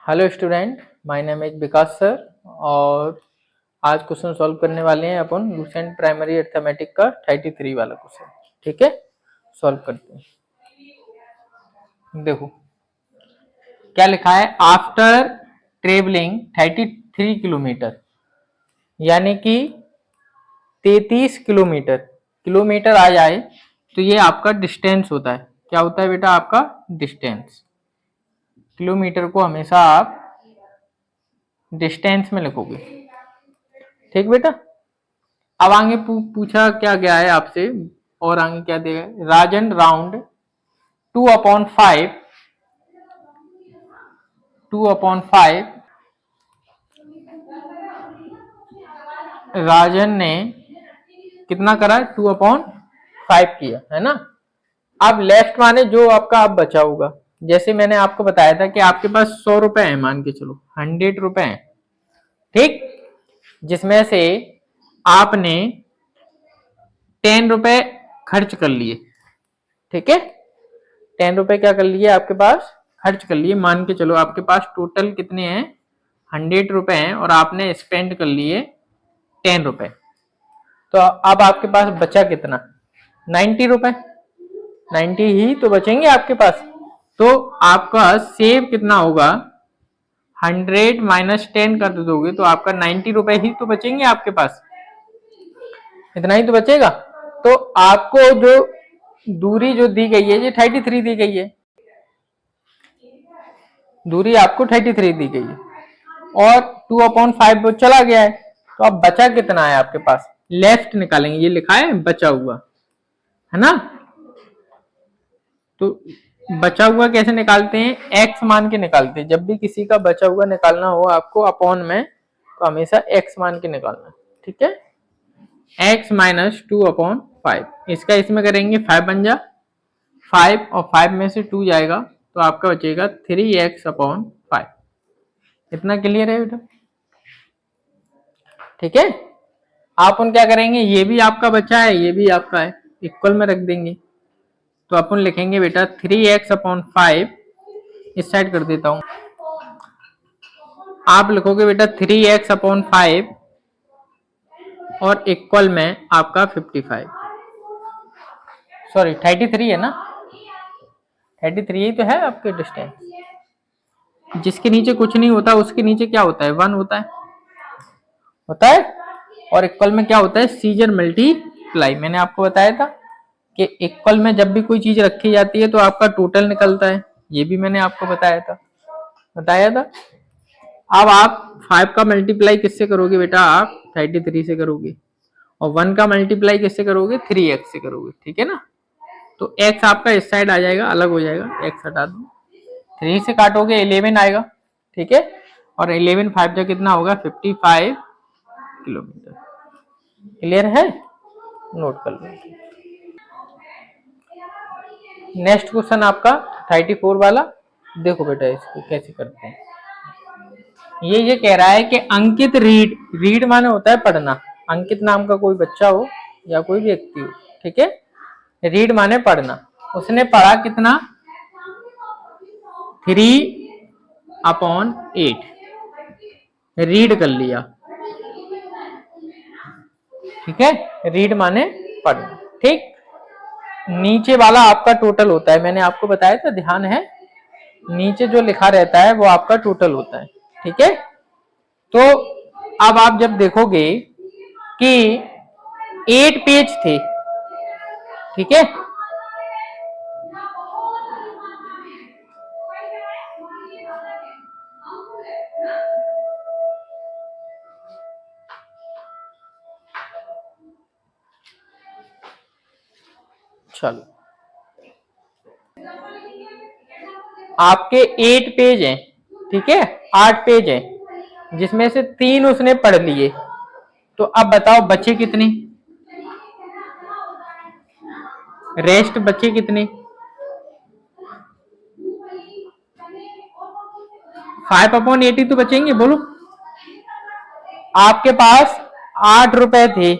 Hello student, my name is Vikas sir. और आज question solve करने वाले हैं अपन लुसेंट प्राइमरी अर्थमेटिक का 33 वाला क्वेश्चन। ठीक है, सॉल्व करते हैं। देखो क्या लिखा है। आफ्टर ट्रेवलिंग 33 किलोमीटर, यानी कि 33 किलोमीटर, किलोमीटर आ जाए तो ये आपका डिस्टेंस होता है। क्या होता है बेटा? आपका डिस्टेंस। किलोमीटर को हमेशा आप डिस्टेंस में लिखोगे। ठीक बेटा। अब आगे पूछा क्या गया है आपसे, और आगे क्या देगा। राजन राउंड 2/5 राजन ने कितना करा? 2/5 किया है ना। अब लेफ्ट माने जो आपका अब बचा होगा। जैसे मैंने आपको बताया था कि आपके पास 100 रुपए है, मान के चलो 100 रुपए है। ठीक, जिसमें से आपने 10 रुपए खर्च कर लिए। ठीक है, 10 रुपए क्या कर लिए आपके पास? खर्च कर लिए। मान के चलो आपके पास टोटल कितने हैं? 100 रुपए हैं और आपने स्पेंड कर लिए 10 रुपए। तो अब आपके पास बचा कितना? 90 रुपए। 90 ही तो बचेंगे आपके पास। तो आपका सेव कितना होगा? 100 माइनस 10 कर दोगे तो आपका 90 रुपए ही तो बचेंगे आपके पास। इतना ही तो बचेगा। तो आपको जो दूरी जो दी गई है ये 33 दी गई है। दूरी आपको 33 दी गई है और 2/5 वो चला गया है। तो अब बचा कितना है आपके पास? लेफ्ट निकालेंगे। ये लिखा है बचा हुआ, है ना। तो बचा हुआ कैसे निकालते हैं? एक्स मान के निकालते हैं। जब भी किसी का बचा हुआ निकालना हो आपको अपॉन में, तो हमेशा एक्स मान के निकालना। ठीक है, एक्स माइनस 2/5। इसका इसमें करेंगे 5 बन जा 5 और 5 में से 2 जाएगा तो आपका बचेगा 3x/5। इतना क्लियर है बेटा? ठीक है। आप उन क्या करेंगे, ये भी आपका बचा है, ये भी आपका है, इक्वल में रख देंगे। तो अपन लिखेंगे बेटा 3x/5। इस साइड कर देता हूं। आप लिखोगे बेटा 3x/5 और इक्वल में आपका 55, सॉरी 33 है ना। 33 ही तो है आपके डिस्टेंस। जिसके नीचे कुछ नहीं होता उसके नीचे क्या होता है? 1 होता है। और इक्वल में क्या होता है? Scissor multiply. मैंने आपको बताया था कि इक्वल में जब भी कोई चीज रखी जाती है तो आपका टोटल निकलता है। ये भी मैंने आपको बताया था। अब आप 5 का मल्टीप्लाई किससे करोगे बेटा? आप 33 से करोगे। और 1 का मल्टीप्लाई किससे करोगे? 3x से करोगे। ठीक है ना। तो x आपका इस साइड आ जाएगा, अलग हो जाएगा। x हटा दो, 3 से काटोगे 11 आएगा। ठीक है, और 11 5 जा कितना होगा? 55 किलोमीटर। क्लियर है? नोट कर लो। नेक्स्ट क्वेश्चन आपका 34 वाला। देखो बेटा इसको कैसे करते हैं। ये कह रहा है कि अंकित रीड माने होता है पढ़ना। अंकित नाम का कोई बच्चा हो या कोई व्यक्ति हो, ठीक है। रीड माने पढ़ना। उसने पढ़ा कितना? 3/8 रीड कर लिया। ठीक है, रीड माने पढ़ना। ठीक, नीचे वाला आपका टोटल होता है। मैंने आपको बताया था, ध्यान है। नीचे जो लिखा रहता है वो आपका टोटल होता है। ठीक है। तो अब आप जब देखोगे कि 8 पेज थे, ठीक है, चलो आपके 8 पेज हैं, ठीक है, 8 पेज हैं, जिसमें से 3 उसने पढ़ लिए। तो अब बताओ बचे कितने? रेस्ट बचे कितने? 5/8 ही तो बचेंगे। बोलो, आपके पास 8 रुपए थे,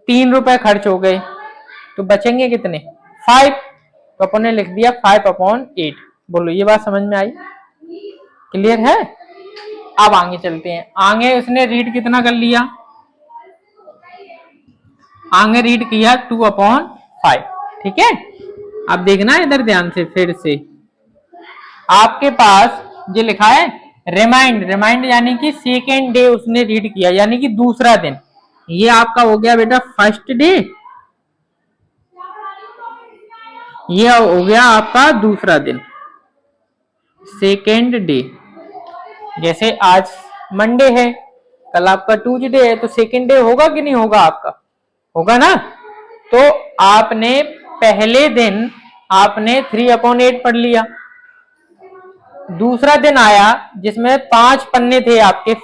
3 रुपए खर्च हो गए, तो बचेंगे कितने? 5। तो अपन ने लिख दिया 5/8। बोलो, ये बात समझ में आई? क्लियर है। अब आगे चलते हैं। आगे उसने रीड कितना कर लिया, आगे रीड किया 2/5। ठीक है। अब देखना इधर ध्यान से, फिर से आपके पास जो लिखा है रिमाइंड, रिमाइंड यानी कि सेकेंड डे उसने रीड किया, यानी कि दूसरा दिन। ये आपका हो गया बेटा फर्स्ट डे, ये हो गया आपका दूसरा दिन, सेकेंड डे। जैसे आज मंडे है, कल आपका ट्यूसडे है, तो सेकेंड डे होगा कि नहीं होगा, आपका होगा ना। तो आपने पहले दिन आपने 3/8 पढ़ लिया। दूसरा दिन आया जिसमें 5 पन्ने थे आपके,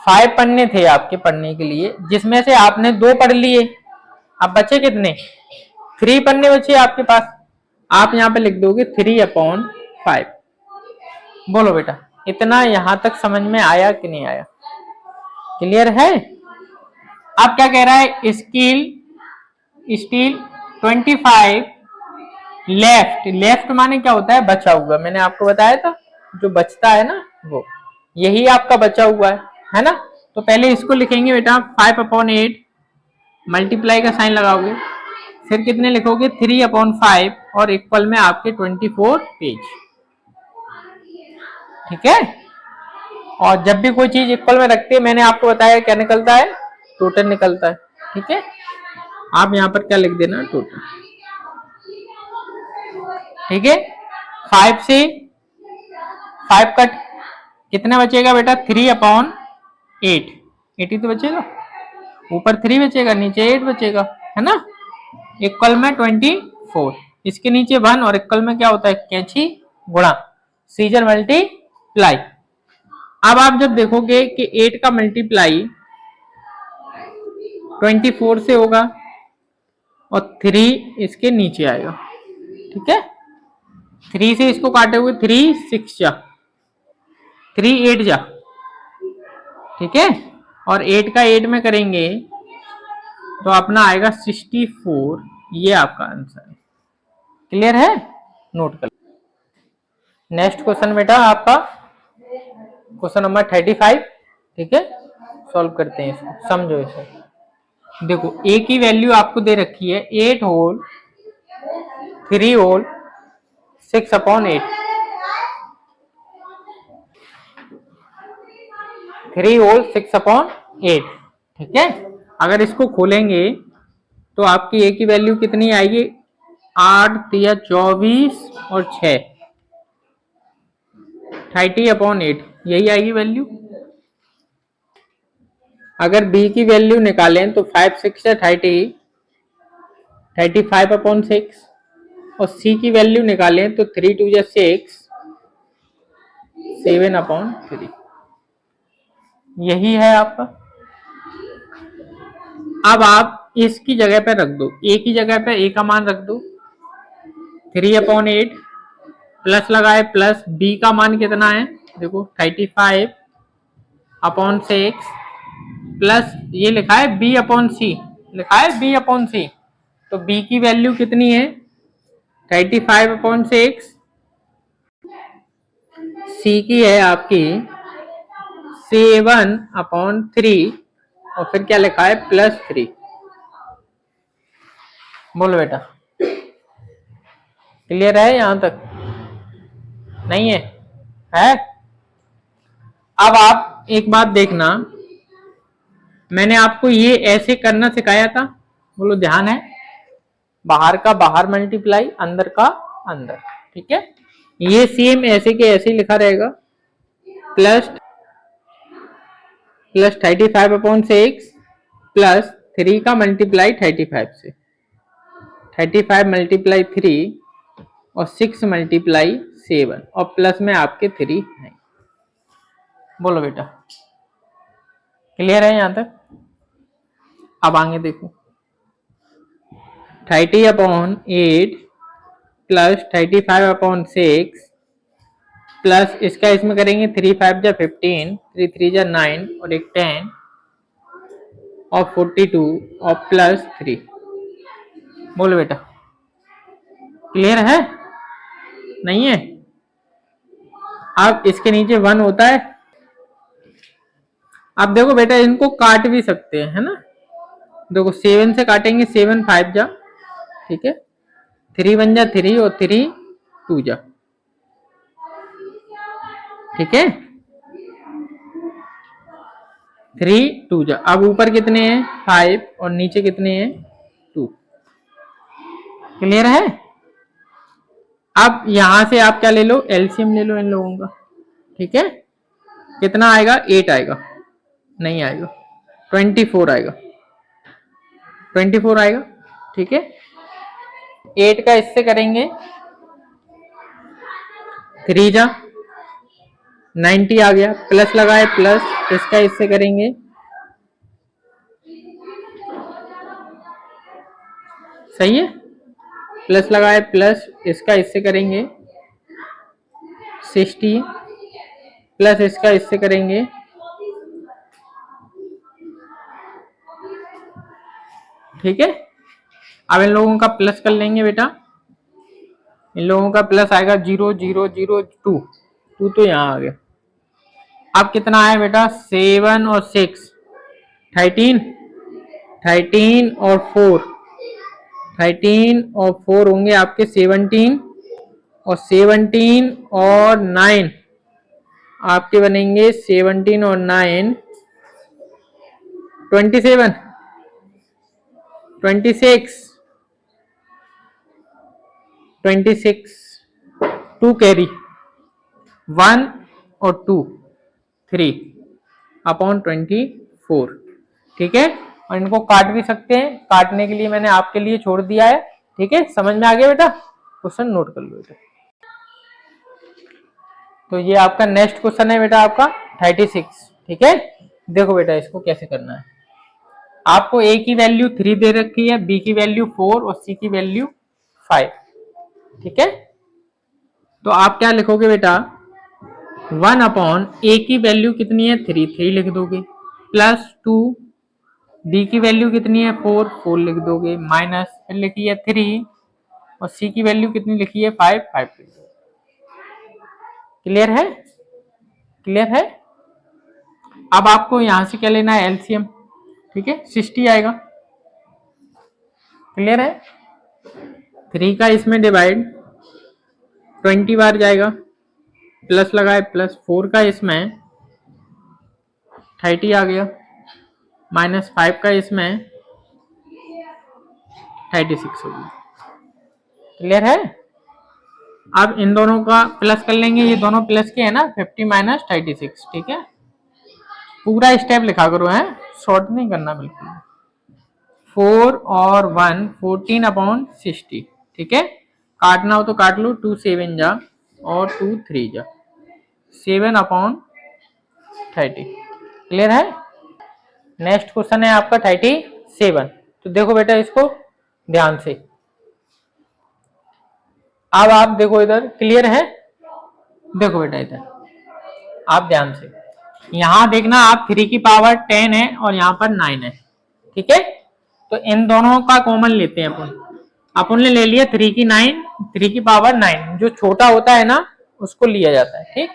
5 पन्ने थे आपके पढ़ने के लिए, जिसमें से आपने 2 पढ़ लिए। अब बचे कितने, 3 पन्ने बचे आपके पास। आप यहां पे लिख दोगे 3/5। बोलो बेटा, इतना यहां तक समझ में आया कि नहीं आया, क्लियर है। अब क्या कह रहा है, स्टील 25 लेफ्ट। लेफ्ट माने क्या होता है, बचा हुआ। मैंने आपको बताया था जो बचता है ना, वो यही आपका बचा हुआ है ना। तो पहले इसको लिखेंगे बेटा 5/8, मल्टीप्लाई का साइन लगाओगे, फिर कितने लिखोगे 3/5 और इक्वल में आपके 24 पेज। ठीक है। और जब भी कोई चीज इक्वल में रखते हैं, मैंने आपको बताया क्या निकलता है, टोटल निकलता है। ठीक है। आप यहां पर क्या लिख देना, टोटल। ठीक है। 5 से 5 कट, कितना बचेगा बेटा 3/8। 8 ही तो बचेगा, ऊपर 3 बचेगा, नीचे 8 बचेगा, है ना। इक्वल में 24, इसके नीचे 1 और इक्वल में क्या होता है, कैंची गुणा, सीजर मल्टीप्लाई। अब आप जब देखोगे कि 8 का मल्टीप्लाई 24 से होगा और 3 इसके नीचे आएगा। ठीक है। 3 से इसको काटोगे 3 6 जा, 3 8 जा। ठीक है। और 8 का 8 में करेंगे तो अपना आएगा 64। ये आपका आंसर है। क्लियर है, नोट कर। नेक्स्ट क्वेश्चन बेटा आपका क्वेश्चन नंबर 35। ठीक है। सॉल्व करते हैं इसको, समझो इसे। देखो ए की वैल्यू आपको दे रखी है 8 होल 3 होल 6/8। 3 होल 6/8। ठीक है। अगर इसको खोलेंगे तो आपकी ए की वैल्यू कितनी आएगी, 8 या 24 और 6, 30/8, यही आएगी वैल्यू। अगर बी की वैल्यू निकालें तो 5 6 या 30, 35/6। और सी की वैल्यू निकालें तो 3 2 या 6, 7/3। यही है आपका। अब आप इसकी जगह पे रख दो, ए की जगह पे ए का मान रख दो 3/8, प्लस लगाए, प्लस बी का मान कितना है, देखो 35/6, प्लस ये लिखा है b/c, लिखा है b/c। तो b की वैल्यू कितनी है 35/6, सी की है आपकी 7/3 और फिर क्या लिखा है +3। बोलो बेटा, क्लियर है यहां तक, नहीं है, है। अब आप एक बात देखना, मैंने आपको ये ऐसे करना सिखाया था, बोलो ध्यान है। बाहर का बाहर मल्टीप्लाई, अंदर का अंदर। ठीक है। ये सेम ऐसे के ऐसे ही लिखा रहेगा, प्लस 35/6 प्लस 3 का मल्टीप्लाई 35 से, 35 मल्टीप्लाई 3 और 6 मल्टीप्लाई 7 और प्लस में आपके 3 है। बोलो बेटा, क्लियर है यहां तक। अब आगे देखो 30/8 प्लस 35/6 प्लस इसका इसमें करेंगे 3 5 जा 15, 3 3 जा 9 और एक 10 और 42 और प्लस 3। बोलो बेटा, क्लियर है। नहीं है। अब इसके नीचे 1 होता है। अब देखो बेटा इनको काट भी सकते हैं, है ना। देखो 7 से काटेंगे, 7 5 जा, ठीक है, 3 1 जा 3 और 3 2 जा, ठीक है, 3 2 जा। अब ऊपर कितने हैं 5 और नीचे कितने हैं 2। क्लियर है। अब यहां से आप क्या ले लो, एलसीएम ले लो इन लोगों का, ठीक है। कितना आएगा 8 आएगा, नहीं आएगा, 24 आएगा, 24 आएगा, ठीक है। 8 का इससे करेंगे 3 जा 90 आ गया, प्लस लगाए प्लस, इसका इससे करेंगे, सही है, प्लस लगाए प्लस, इसका इससे करेंगे 60, प्लस इसका इससे करेंगे, ठीक है। अब इन लोगों का प्लस कर लेंगे बेटा, इन लोगों का प्लस आएगा 0 0 0 2, 2 तो यहाँ आ गया। अब कितना आया बेटा 7 और 6 13, 13 और 4, 13 और 4 होंगे आपके 17, और 17 और 9 आपके बनेंगे 17 और 9 27, 26, 26, 2 कैरी 1 और 2 3 अपॉन 24, ठीक है। और इनको काट भी सकते हैं, काटने के लिए मैंने आपके लिए छोड़ दिया है, ठीक है। समझ में आ गया बेटा, क्वेश्चन नोट कर लो बेटा। तो ये आपका नेक्स्ट क्वेश्चन है बेटा आपका 36, ठीक है। देखो बेटा इसको कैसे करना है। आपको ए की वैल्यू 3 दे रखी है, बी की वैल्यू 4 और सी की वैल्यू 5, ठीक है। तो आप क्या लिखोगे बेटा 1 अपॉन ए की वैल्यू कितनी है 3 3 लिख दोगे, प्लस 2 बी की वैल्यू कितनी है 4 4 लिख दोगे, माइनस फिर लिखी है 3 और सी की वैल्यू कितनी लिखी है 5 5 लिख दोगे। क्लियर है, क्लियर है। अब आपको यहां से क्या लेना है एलसीएम, ठीक है, 60 आएगा। क्लियर है। 3 का इसमें डिवाइड 20 बार जाएगा, प्लस लगाए प्लस, 4 का इसमें 30 आ गया, माइनस 5 का इसमें 36 हो गया। क्लियर है। अब इन दोनों का प्लस कर लेंगे, ये दोनों प्लस के है ना, 50 माइनस 36, ठीक है। पूरा स्टेप लिखा करो, है शॉर्ट नहीं करना बिल्कुल। 4 और 1 14 अपॉन 60, ठीक है। काटना हो तो काट लो, 2 7 जा और 2 3 जा, 7 अपॉन 30। क्लियर है। नेक्स्ट क्वेश्चन है आपका 37। तो देखो बेटा इसको ध्यान से, अब आप देखो इधर, क्लियर है। देखो बेटा इधर आप ध्यान से, यहां देखना आप 3 की पावर 10 है और यहाँ पर 9 है, ठीक है। तो इन दोनों का कॉमन लेते हैं अपन ने ले लिया 3 की 9, 3 की पावर 9, जो छोटा होता है ना उसको लिया जाता है, ठीक।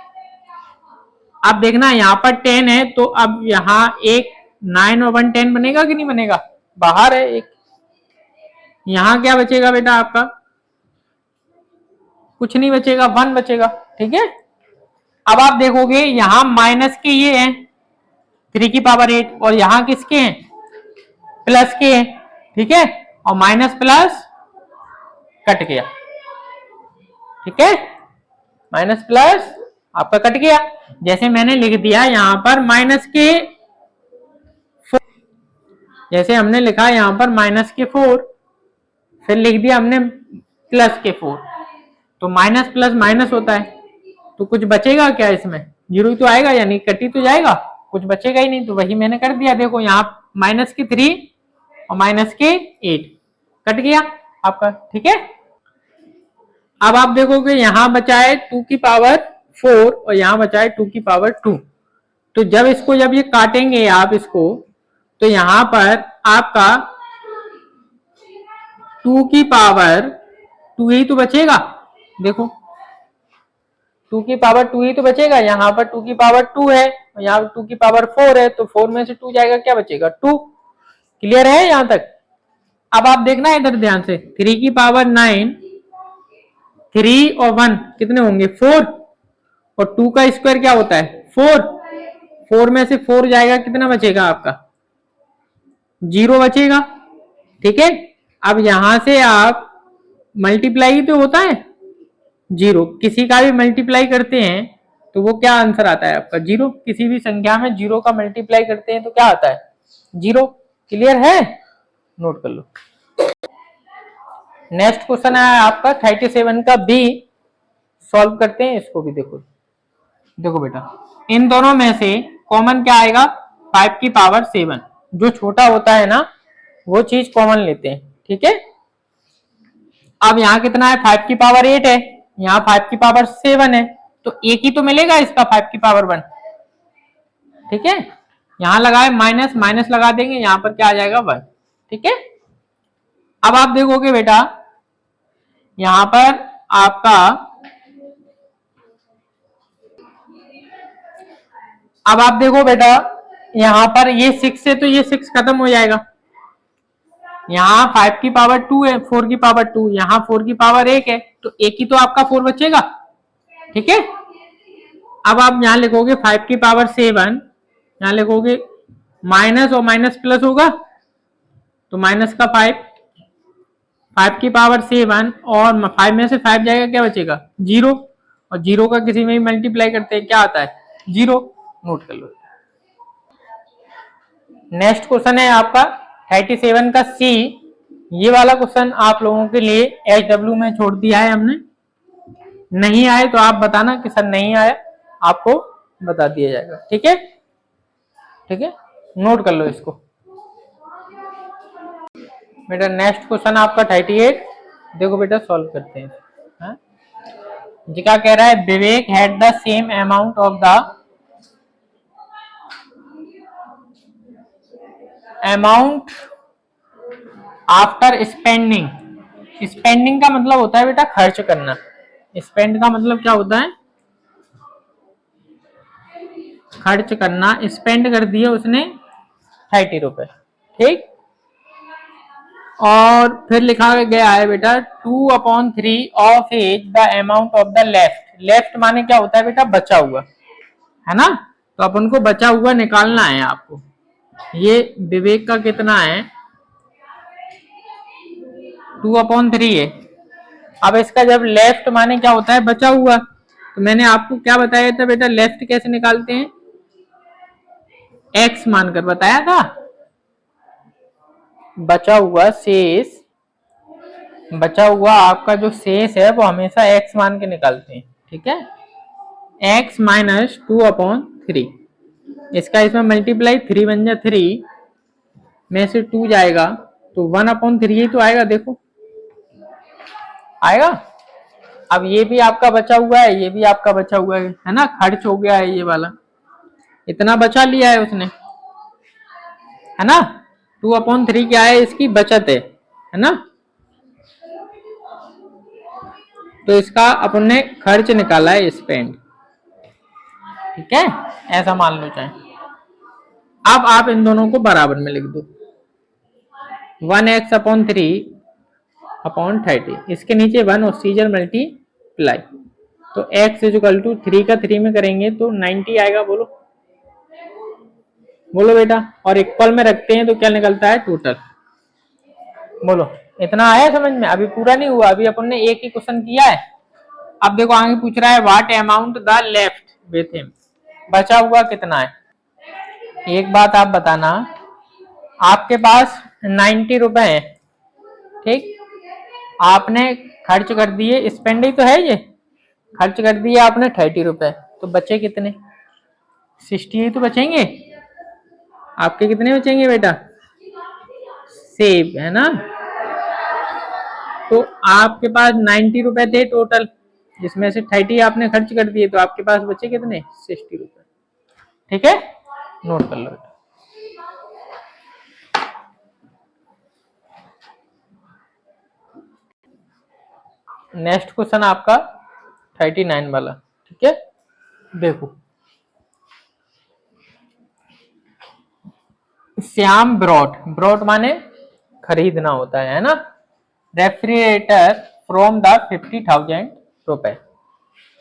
अब देखना यहाँ पर 10 है, तो अब यहाँ एक 9 और 1 10 बनेगा कि नहीं बनेगा, बाहर है एक। यहाँ क्या बचेगा बेटा आपका, कुछ नहीं बचेगा, 1 बचेगा, ठीक है। अब आप देखोगे यहां माइनस के ये हैं 3 की पावर 8 और यहां किसके हैं प्लस के हैं, ठीक है। और माइनस प्लस कट गया, ठीक है, माइनस प्लस आपका कट गया। जैसे मैंने लिख दिया यहां पर माइनस के 4, जैसे हमने लिखा यहां पर माइनस के 4, फिर लिख दिया हमने प्लस के 4, तो माइनस प्लस माइनस होता है, तो कुछ बचेगा क्या इसमें, 0 तो आएगा, यानी कटी तो जाएगा, कुछ बचेगा ही नहीं। तो वही मैंने कर दिया, देखो यहाँ माइनस के 3 और माइनस के 8 कट गया आपका, ठीक है। अब आप देखोगे यहां बचा है 2 की पावर 4 और यहां बचा है 2 की पावर 2, तो जब ये काटेंगे आप इसको, तो यहां पर आपका 2 की पावर 2 ही तो बचेगा, देखो टू की पावर टू ही तो बचेगा, यहाँ पर टू की पावर टू है, यहाँ टू की पावर फोर है, तो फोर में से टू जाएगा, क्या बचेगा टू। क्लियर है यहाँ तक। अब आप देखना इधर ध्यान से, थ्री की पावर नाइन, थ्री और वन कितने होंगे फोर, और टू का स्क्वायर क्या होता है फोर, फोर में से फोर जाएगा, कितना बचेगा आपका जीरो बचेगा। ठीक है, अब यहां से आप मल्टीप्लाई तो होता है जीरो, किसी का भी मल्टीप्लाई करते हैं तो वो क्या आंसर आता है आपका जीरो, किसी भी संख्या में जीरो का मल्टीप्लाई करते हैं तो क्या आता है जीरो। क्लियर है, नोट कर लो। नेक्स्ट क्वेश्चन है आपका 37 का बी, सॉल्व करते हैं इसको भी। देखो देखो बेटा, इन दोनों में से कॉमन क्या आएगा, 5 की पावर 7, जो छोटा होता है ना वो चीज कॉमन लेते हैं। ठीक है, अब यहाँ कितना है 5 की पावर 8 है, यहाँ 5 की पावर 7 है, तो एक ही तो मिलेगा इसका 5 की पावर 1। ठीक है, यहाँ लगाए माइनस, माइनस लगा देंगे, यहाँ पर क्या आ जाएगा 1। ठीक है, अब आप देखोगे बेटा यहाँ पर आपका, अब आप देखो बेटा यहाँ पर ये 6 से तो ये 6 खत्म हो जाएगा, यहाँ 5 की पावर 2 है, 4 की पावर 2, यहाँ 4 की पावर 1 है, तो एक ही तो आपका 4 बचेगा। ठीक है, अब आप यहाँ लिखोगे 5 की पावर 7, यहाँ लिखोगे माइनस और माइनस प्लस होगा, तो माइनस का 5, 5 की पावर 7 और 5 में से 5 जाएगा, क्या बचेगा जीरो, और जीरो का किसी में भी मल्टीप्लाई करते हैं क्या आता है जीरो। नोट कर लो। नेक्स्ट क्वेश्चन है आपका 37 का सी, ये वाला क्वेश्चन आप लोगों के लिए HW में छोड़ दिया है हमने, नहीं आए तो आप बताना कि सर नहीं आया, आपको बता दिया जाएगा। ठीक है, ठीक है, नोट कर लो इसको बेटा। नेक्स्ट क्वेश्चन आपका 38, देखो बेटा सॉल्व करते हैं। हाँ? जी क्या कह रहा है, Vivek had the same amount of the amount after spending. Spending का मतलब होता है बेटा खर्च करना, स्पेंड का मतलब क्या होता है खर्च करना, स्पेंड कर दिए उसने 30 रुपए। ठीक, और फिर लिखा गया है बेटा 2/3 of as the amount of the left. Left माने क्या होता है बेटा बचा हुआ, है ना, तो अपन को बचा हुआ निकालना है आपको। ये विवेक का कितना है 2/3 है। अब इसका जब लेफ्ट माने क्या होता है बचा हुआ, तो मैंने आपको क्या बताया था बेटा लेफ्ट कैसे निकालते हैं, एक्स मानकर बताया था, बचा हुआ शेष, बचा हुआ आपका जो शेष है वो हमेशा एक्स मान के निकालते हैं। ठीक है, एक्स माइनस 2/3, इसका इसमें मल्टीप्लाई 3 बन जा 3 में से 2 जाएगा तो 1/3 ही तो आएगा, देखो आएगा। अब ये भी आपका बचा हुआ है, ये भी आपका बचा हुआ है ना, खर्च हो गया है ये वाला, इतना बचा लिया है उसने, है ना। 2/3 क्या है इसकी बचत है ना, तो इसका अपन ने खर्च निकाला है स्पेंड। ठीक है, ऐसा मान लो चाहे। अब आप इन दोनों को बराबर में लिख दो, 1x/3/30, इसके नीचे 1 और सीजर मल्टीप्लाई, तो x इक्वल टू 3 का 3 में करेंगे तो 90 आएगा। बोलो बोलो बेटा, और इक्वल में रखते हैं तो क्या निकलता है टोटल। बोलो इतना आया समझ में, अभी पूरा नहीं हुआ, अभी अपन ने एक ही क्वेश्चन किया है। अब देखो आगे पूछ रहा है what amount the left with him, बचा हुआ कितना है। एक बात आप बताना, आपके पास 90 रुपए है, ठीक, आपने खर्च कर दिए, स्पेंड ही तो है ये, खर्च कर दिए आपने 30 रुपए, तो बचे कितने 60 ही तो बचेंगे आपके। कितने बचेंगे बेटा सेव, है ना, तो आपके पास 90 रुपए थे टोटल, जिसमें से 30 आपने खर्च कर दिए, तो आपके पास बचे कितने 60 रुपए। ठीक है, नोट कर लो बेटा। नेक्स्ट क्वेश्चन आपका 39 वाला। ठीक है। ठीक है, देखो श्याम ब्रॉट माने खरीदना होता है ना, रेफ्रिजरेटर फ्रॉम द 50,000 रुपए।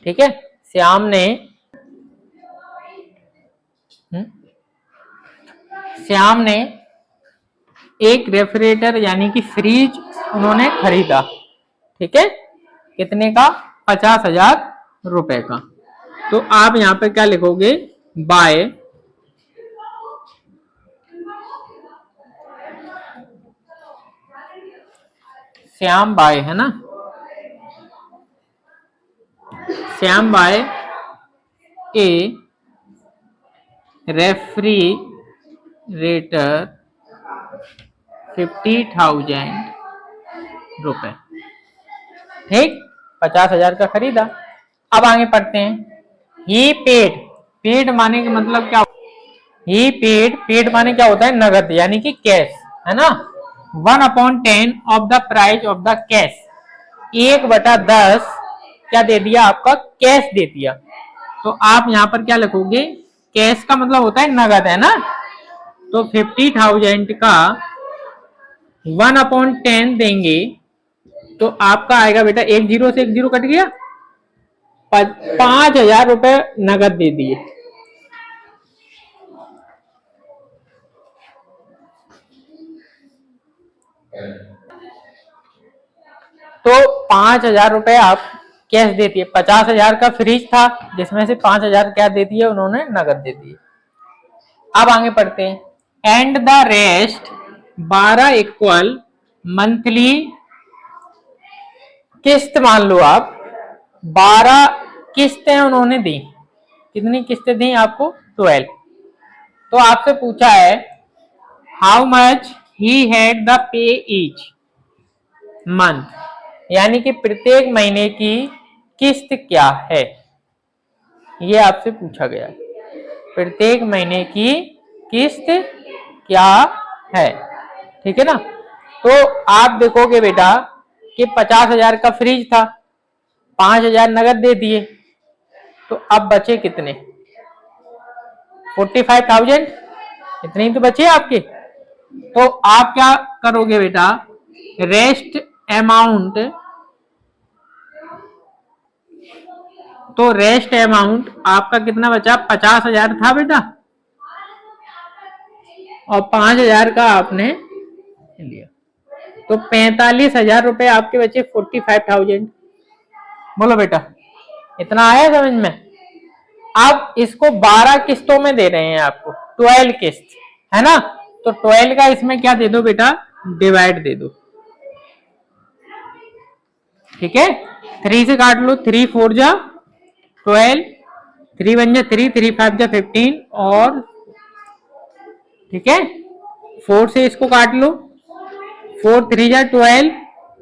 ठीक है, श्याम ने श्याम ने एक रेफ्रिजरेटर यानी कि फ्रिज उन्होंने खरीदा। ठीक है, कितने का? 50,000 रुपए का। तो आप यहां पे क्या लिखोगे? बाय श्याम बाय, है ना, श्याम बाय ए रेफ्रिजरेटर 50,000 रुपए। ठीक, 50,000 का खरीदा। अब आगे पढ़ते हैं। ही पेड माने का मतलब क्या? ही पेड माने क्या होता है? नगद यानी कि कैश, है ना। 1/10 of the price of the cash, 1/10 क्या दे दिया? आपका कैश दे दिया। तो आप यहां पर क्या लिखोगे? कैश का मतलब होता है नगद, है ना। तो 50,000 का 1/10 देंगे तो आपका आएगा बेटा, एक जीरो से एक जीरो कट गया, 5,000 रुपए नगद दे दिए। तो 5,000 रुपए आप कैश देती है। 50,000 का फ्रिज था जिसमें से 5,000 क्या दे दिए उन्होंने? नगद दे दिए। अब आगे पढ़ते हैं। And the rest 12 equal monthly किस्त, मान लो आप 12 किस्तें उन्होंने दी। कितनी किस्तें दी आपको? 12। तो आपसे पूछा है how much he had the pay each month, यानी कि प्रत्येक महीने की किस्त क्या है, ये आपसे पूछा गया। प्रत्येक महीने की किस्त क्या है, ठीक है ना। तो आप देखोगे बेटा कि 50,000 का फ्रिज था, 5,000 नगद दे दिए, तो अब बचे कितने? 45,000, इतने ही तो बचे आपके। तो आप क्या करोगे बेटा? रेस्ट अमाउंट, तो रेस्ट अमाउंट आपका कितना बचा? 50,000 था बेटा, और 5,000 का आपने लिया, तो 45,000 रुपए आपके बचे। 45,000। बोलो बेटा, इतना आया समझ में? अब इसको 12 किस्तों में दे रहे हैं आपको, 12 किस्त, है ना। तो 12 का इसमें क्या दे दो बेटा? डिवाइड दे दो। ठीक है, 3 से काट लो, 3 4 जा 12, 3 1 जा 3, 3 5 जा 15, और ठीक है 4 से इसको काट लो, 4 3 जा 12,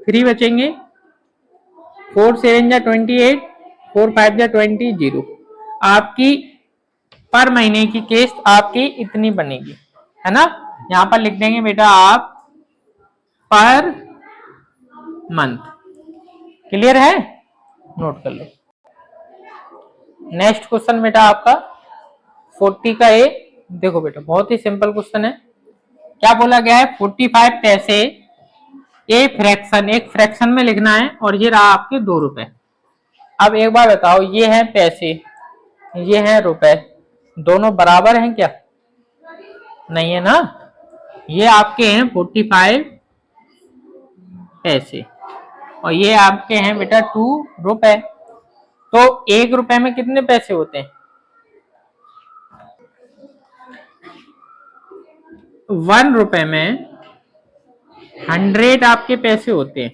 3 बचेंगे, 4 7 जा 28, 4 5 जा 20, 0। आपकी पर महीने की किस्त आपकी इतनी बनेगी, है ना। यहां पर लिख देंगे बेटा आप पर मंथ। क्लियर है? नोट कर लो। नेक्स्ट क्वेश्चन बेटा आपका 40 का ए। देखो बेटा बहुत ही सिंपल क्वेश्चन है। क्या बोला गया है? 45 पैसे ए फ्रैक्शन, एक फ्रैक्शन में लिखना है, और ये रहा आपके 2 रुपए। अब एक बार बताओ, ये हैं पैसे, ये हैं रुपए, दोनों बराबर हैं क्या? नहीं है ना। ये आपके हैं 45 पैसे, और ये आपके हैं बेटा 2 रुपए। तो 1 रुपए में कितने पैसे होते हैं? 1 रुपए में 100 आपके पैसे होते हैं।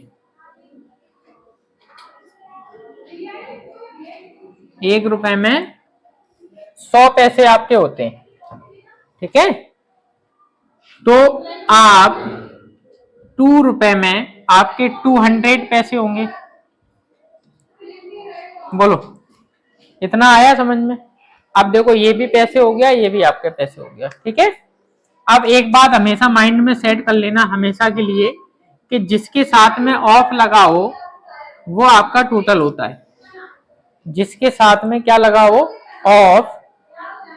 1 रुपए में 100 पैसे आपके होते हैं। ठीक है, तो आप 2 रुपए में आपके 200 पैसे होंगे। बोलो, इतना आया समझ में? अब देखो ये भी पैसे हो गया, ये भी आपके पैसे हो गया। ठीक है, अब एक बात हमेशा माइंड में सेट कर लेना हमेशा के लिए, कि जिसके साथ में ऑफ लगा हो वो आपका टोटल होता है। जिसके साथ में क्या लगा हो, ऑफ,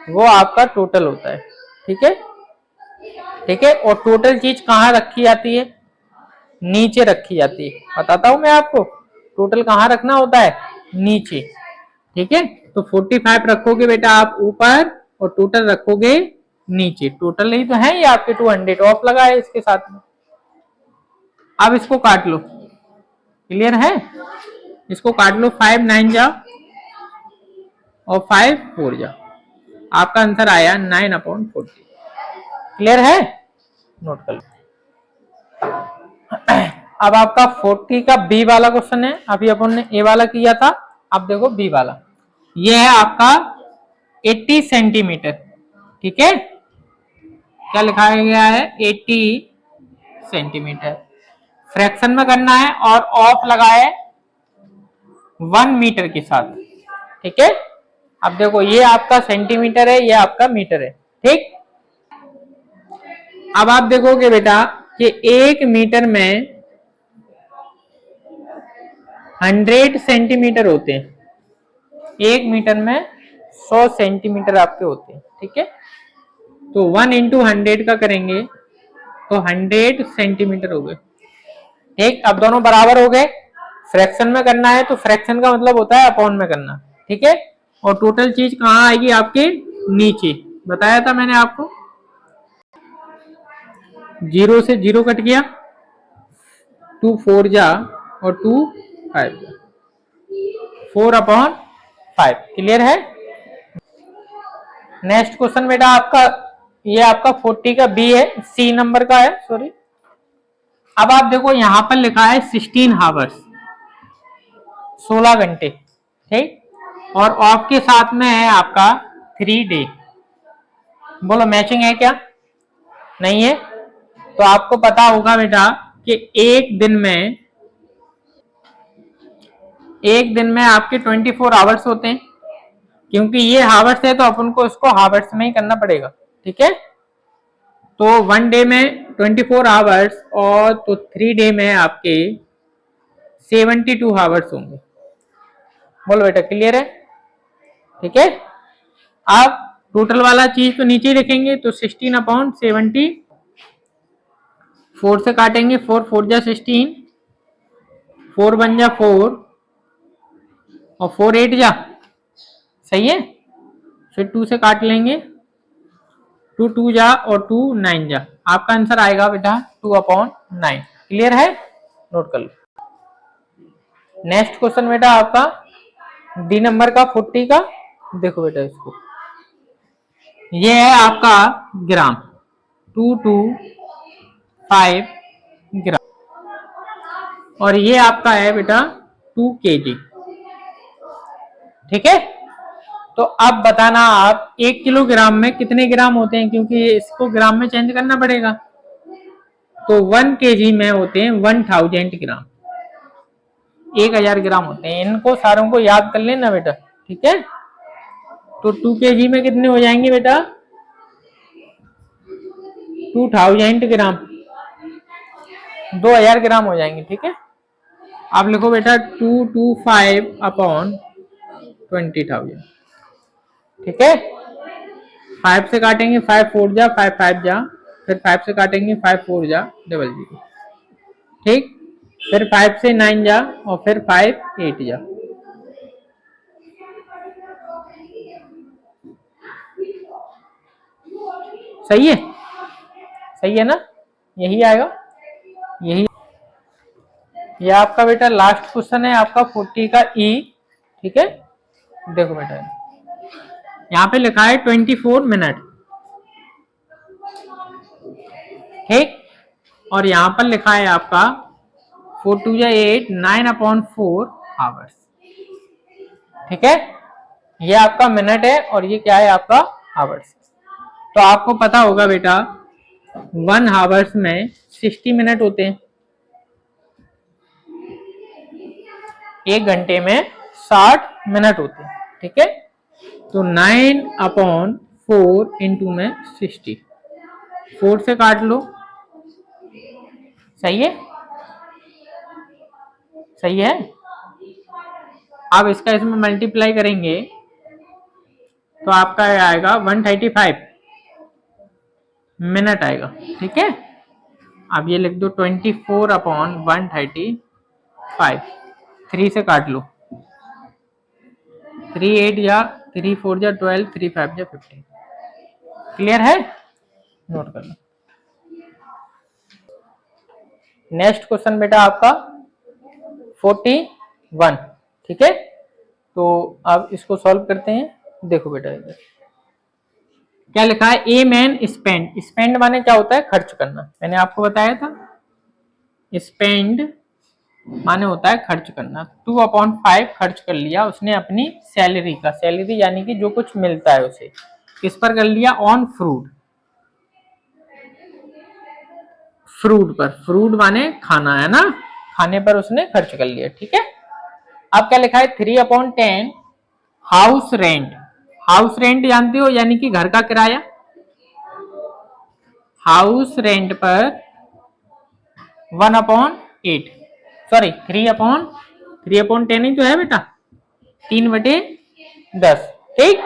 वो आपका टोटल होता है। ठीक है, ठीक है। और टोटल चीज कहाँ रखी जाती है, नीचे रखी जाती है। बताता हूं मैं आपको, टोटल कहाँ रखना होता है, नीचे। ठीक है, तो 45 रखोगे बेटा आप ऊपर और टोटल रखोगे नीचे। टोटल नहीं तो है ये आपके 200, ऑफ लगा है इसके साथ में। अब इसको काट लो, क्लियर है, इसको काट लो। 5 9 जा और 5 4 जा, आपका आंसर आया 9/40। क्लियर है, नोट कर लो। अब आपका 40 का बी वाला क्वेश्चन है। अभी अपन ने ए वाला किया था, अब देखो बी वाला। ये है आपका 80 सेंटीमीटर। ठीक है, क्या लिखा गया है, 80 सेंटीमीटर। फ्रैक्शन में करना है और ऑफ लगा है 1 मीटर के साथ। ठीक है, अब देखो ये आपका सेंटीमीटर है, ये आपका मीटर है। ठीक, अब आप देखोगे बेटा कि 1 मीटर में 100 सेंटीमीटर होते हैं। 1 मीटर में 100 सेंटीमीटर आपके होते हैं। ठीक है, तो 1 × 100 का करेंगे तो 100 सेंटीमीटर हो गए। ठीक, अब दोनों बराबर हो गए। फ्रैक्शन में करना है तो फ्रैक्शन का मतलब होता है अपॉन में करना। ठीक है, और टोटल चीज कहाँ आएगी आपके, नीचे। बताया था मैंने आपको, 0 से 0 कट गया, 2 4 जा और 2 5 जा, 4/5। क्लियर है। नेक्स्ट क्वेश्चन बेटा आपका, ये आपका 40 का बी है, सी नंबर का है, सॉरी। अब आप देखो यहां पर लिखा है 16 हावर्स, 16 घंटे। ठीक, और ऑफ के साथ में है आपका 3 डे। बोलो मैचिंग है क्या, नहीं है। तो आपको पता होगा बेटा कि एक दिन में आपके 24 आवर्स होते हैं। क्योंकि ये हावर्स है तो अपन को इसको हावर्स में ही करना पड़ेगा। ठीक है, तो 1 डे में 24 आवर्स और तो 3 डे में आपके 72 आवर्स होंगे। बोलो बेटा क्लियर है। ठीक है, आप टोटल वाला चीज तो नीचे लिखेंगे, तो 16/70, 4 से काटेंगे, 4 4 जा 16, 4 1 जा 4 और 4 8 जा, सही है। फिर 2 से काट लेंगे, 2 2 जा और 2 9 जा, आपका आंसर आएगा बेटा 2/9। क्लियर है, नोट कर लो। नेक्स्ट क्वेश्चन बेटा आपका डी नंबर का 40 का, देखो बेटा इसको, ये है आपका ग्राम, 225 ग्राम, और ये आपका है बेटा 2 kg। ठीक है, तो अब बताना आप 1 किलोग्राम में कितने ग्राम होते हैं, क्योंकि इसको ग्राम में चेंज करना पड़ेगा। तो 1 kg में होते हैं 1000 ग्राम, 1000 ग्राम होते हैं। इनको सारों को याद कर लेना बेटा। ठीक है, तो 2 kg में कितने हो जाएंगे बेटा, 2000 ग्राम, 2000 ग्राम हो जाएंगे। ठीक है, आप लिखो बेटा 225/20,000। ठीक है, 5 से काटेंगे, 5 4 जा, 5 5 जा, फिर 5 से काटेंगे, 5 4 जा 00। ठीक, फिर 5 से 9 जा और फिर 5 8 जा। सही है, सही है ना, यही आएगा, यही। ये आपका बेटा लास्ट क्वेश्चन है आपका 40 का ई। ठीक है, देखो बेटा यहाँ पे लिखा है 24 मिनट। ठीक, और यहाँ पर लिखा है आपका 4 2 जा 8, 9/4 आवर्स। ठीक है, ये आपका मिनट है और ये क्या है आपका आवर्स। तो आपको पता होगा बेटा 1 आवर्स में 60 मिनट होते हैं, 1 घंटे में 60 मिनट होते हैं। ठीक है, तो 9/4 इंटू में 60, 4 से काट लो, सही है, सही है। अब इसका इसमें मल्टीप्लाई करेंगे तो आपका आएगा 135 मिनट आएगा। ठीक है, अब ये लिख दो 24/135, 3 से काट लो, 3 8 या 3 4 या 12, 3 5 या 15। क्लियर है, नोट कर लो। नेक्स्ट क्वेश्चन बेटा आपका 41। ठीक है, तो अब इसको सॉल्व करते हैं। देखो बेटा इधर क्या लिखा है, ए मैन स्पेंड। स्पेंड माने क्या होता है, खर्च करना। मैंने आपको बताया था स्पेंड माने होता है खर्च करना। 2/5 खर्च कर लिया उसने अपनी सैलरी का, सैलरी यानी कि जो कुछ मिलता है उसे, किस पर कर लिया, ऑन फ्रूट, फ्रूट पर। फ्रूट माने खाना है ना, खाने पर उसने खर्च कर लिया। ठीक है, अब क्या लिखा है 3/10 हाउस रेंट। हाउस रेंट जानते हो, यानी कि घर का किराया। हाउस रेंट पर 1/8, सॉरी 3/10 ही तो है बेटा, 3/10। ठीक,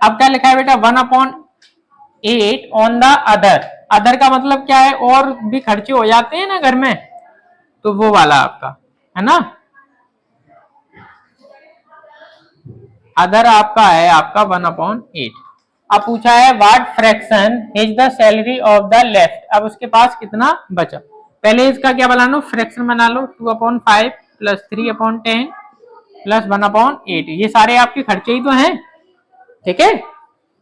अब क्या लिखा है बेटा 1/8 ऑन द अदर। अदर का मतलब क्या है, और भी खर्चे हो जाते हैं ना घर में, तो वो वाला आपका है ना। अदर आपका है आपका 1/8। अब पूछा है what fraction is the salary of the left. अब उसके पास कितना बचा, पहले इसका क्या बना लो, फ्रैक्शन बना लो। 2/5 प्लस 3/10 प्लस 1/8, ये सारे आपके खर्चे ही तो हैं। ठीक है,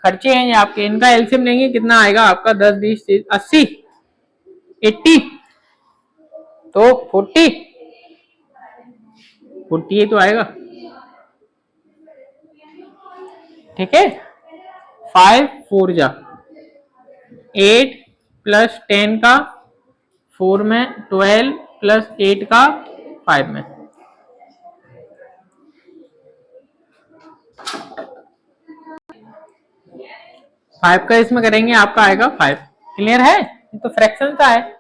खर्चे हैं ये आपके, इनका एलसीएम लेंगे कितना आएगा आपका, 10 20 80 80, तो 48 तो आएगा। ठीक है, 5 4 जा 8 प्लस 10 का 4 में, 12 प्लस 8 का 5 में। फाइव का इसमें करेंगे आपका आएगा 5। क्लियर है, ये तो फ्रैक्शन का है।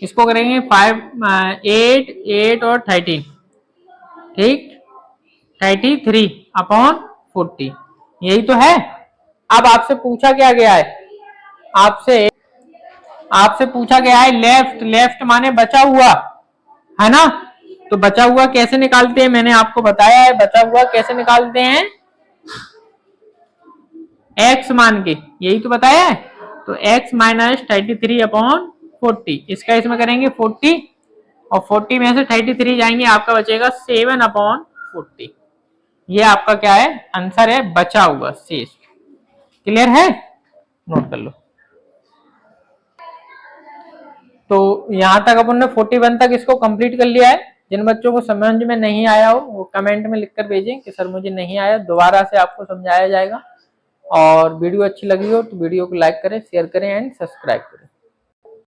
इसको करेंगे 5 8 8 और 13, ठीक 33/40, यही तो है। अब आपसे पूछा क्या गया है, आपसे आपसे पूछा गया है लेफ्ट। लेफ्ट माने बचा हुआ है ना, तो बचा हुआ कैसे निकालते हैं, मैंने आपको बताया है बचा हुआ कैसे निकालते हैं, x मान के, यही तो बताया है। तो x माइनस 33/40, इसका इसमें करेंगे 40, और 40 में से 33 जाएंगे, आपका बचेगा 7/40। ये आपका क्या है, आंसर है बचा हुआ शेष। क्लियर है, नोट कर लो। तो यहां तक अपन ने 41 तक इसको कंप्लीट कर लिया है। जिन बच्चों को समझ में नहीं आया हो वो कमेंट में लिखकर भेजें कि सर मुझे नहीं आया, दोबारा से आपको समझाया जाएगा। और वीडियो अच्छी लगी हो तो वीडियो को लाइक करें, शेयर करें एंड सब्सक्राइब करें।